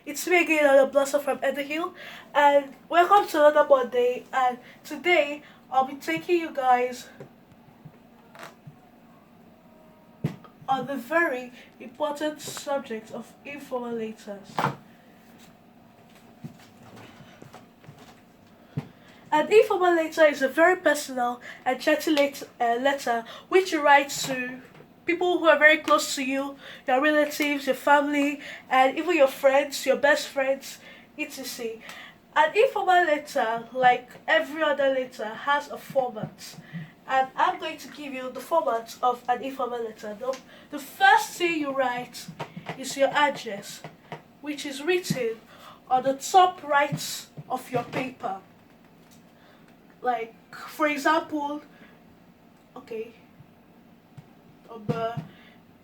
It's me again, Anna Blossom from Eduheal, and welcome to another Monday. And today I'll be taking you guys on the very important subject of informal letters. An informal letter is a very personal and chatty letter which you write to people who are very close to you, your relatives, your family, and even your friends, your best friends, etc. An informal letter, like every other letter, has a format. And I'm going to give you the format of an informal letter. The first thing you write is your address, which is written on the top right of your paper. Like, for example, okay, number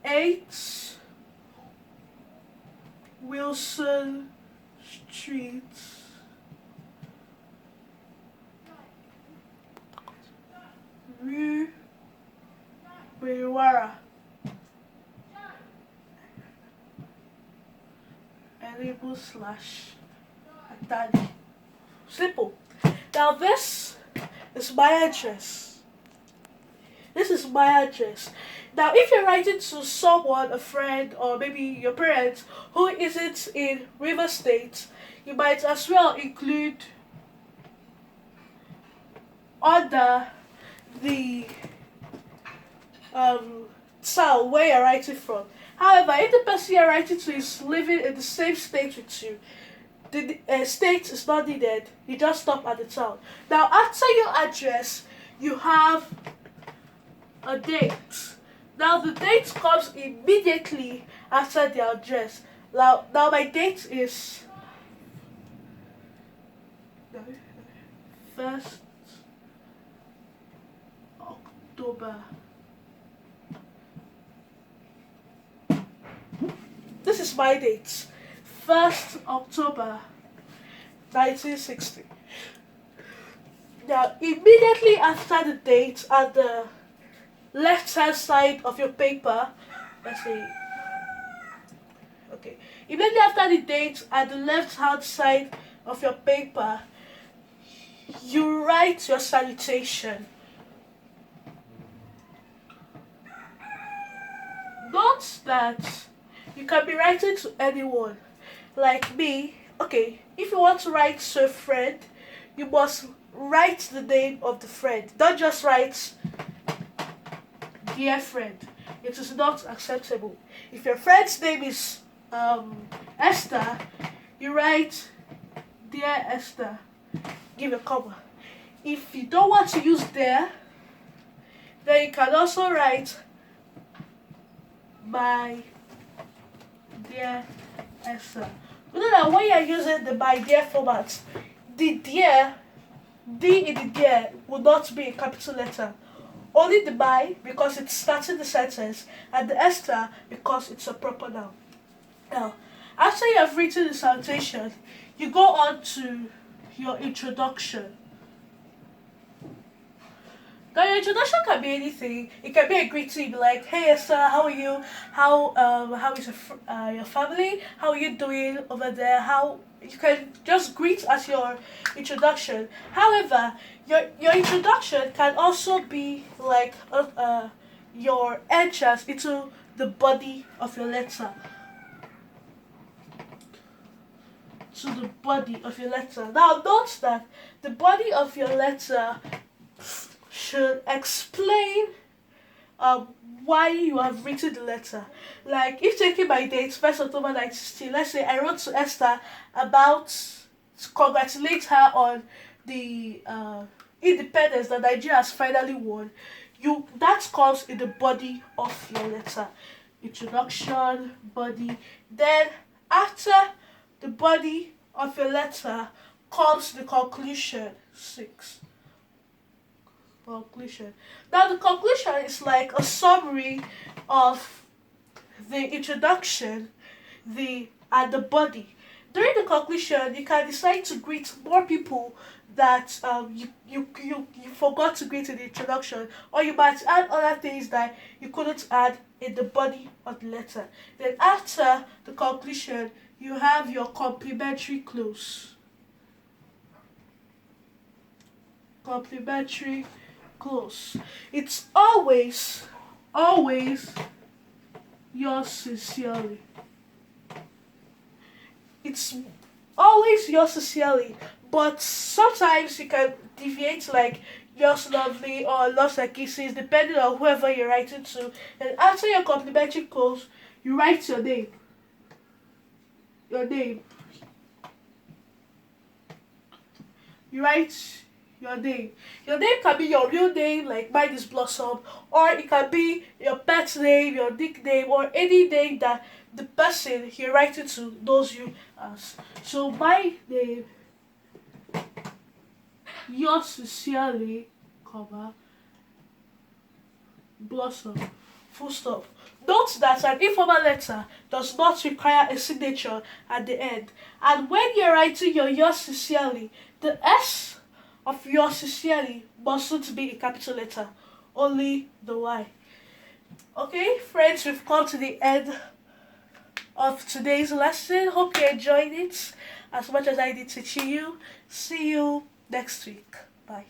8 Wilson Street, Rue Bewara, Enable slash Atali. Simple. Now this is my address. This is my address. Now, if you're writing to someone, a friend, or maybe your parents who isn't in River State, you might as well include under the town where you're writing from. However, if the person you're writing to is living in the same state with you, the state is not needed. You just stop at the town. Now, after your address, you have a date. Now, the date comes immediately after the address. Now my date is 1st October. This is my date. 1st October 1960. Now, immediately after the date at the left hand side of your paper, let's see, okay, immediately after the date at the left hand side of your paper, you write your salutation. Note that you can be writing to anyone. Like me, okay, if you want to write to a friend, you must write the name of the friend. Don't just write dear friend. It is not acceptable. If your friend's name is Esther, you write dear Esther. Give a comma. If you don't want to use there, then you can also write my dear Esther. You know that when you're using the my dear format, the dear, D in the dear will not be a capital letter. Only the by because it's starting the sentence, and the Esther because it's a proper noun. Now, after you have written the salutation, you go on to your introduction. Now, your introduction can be anything. It can be a greeting, like, "Hey Esther, how are you? How is your family? How are you doing over there? How?" You can just greet as your introduction. However, your introduction can also be like your entrance into the body of your letter. To the body of your letter. Now, note that the body of your letter should explain why you have written the letter. Like, if taking my date, 1st October 1960, let's say I wrote to Esther about to congratulate her on the independence that Nigeria has finally won. That comes in the body of your letter. Introduction, body. Then after the body of your letter comes the conclusion. 6. Conclusion. Now, the conclusion is like a summary of the introduction, and the body. During the conclusion, you can decide to greet more people that you forgot to greet in the introduction, or you might add other things that you couldn't add in the body of the letter. Then after the conclusion, you have your complimentary close. Complimentary close. It's always yours sincerely. It's always yours sincerely, but sometimes you can deviate like yours lovely or loves like kisses, depending on whoever you're writing to. And after your complimentary close, you write your name. Your name. You write your name. Your name can be your real name, like mine is Blossom, or it can be your pet name, your nickname, or any name that the person you're writing to knows you as. So my name, yours sincerely, comma, Blossom. Full stop. Note that an informal letter does not require a signature at the end. And when you're writing your yours sincerely, the S of yours sincerely mustn't be a capital letter, only the Y. Okay, friends, we've come to the end of today's lesson. Hope you enjoyed it as much as I did teaching you. See you next week. Bye.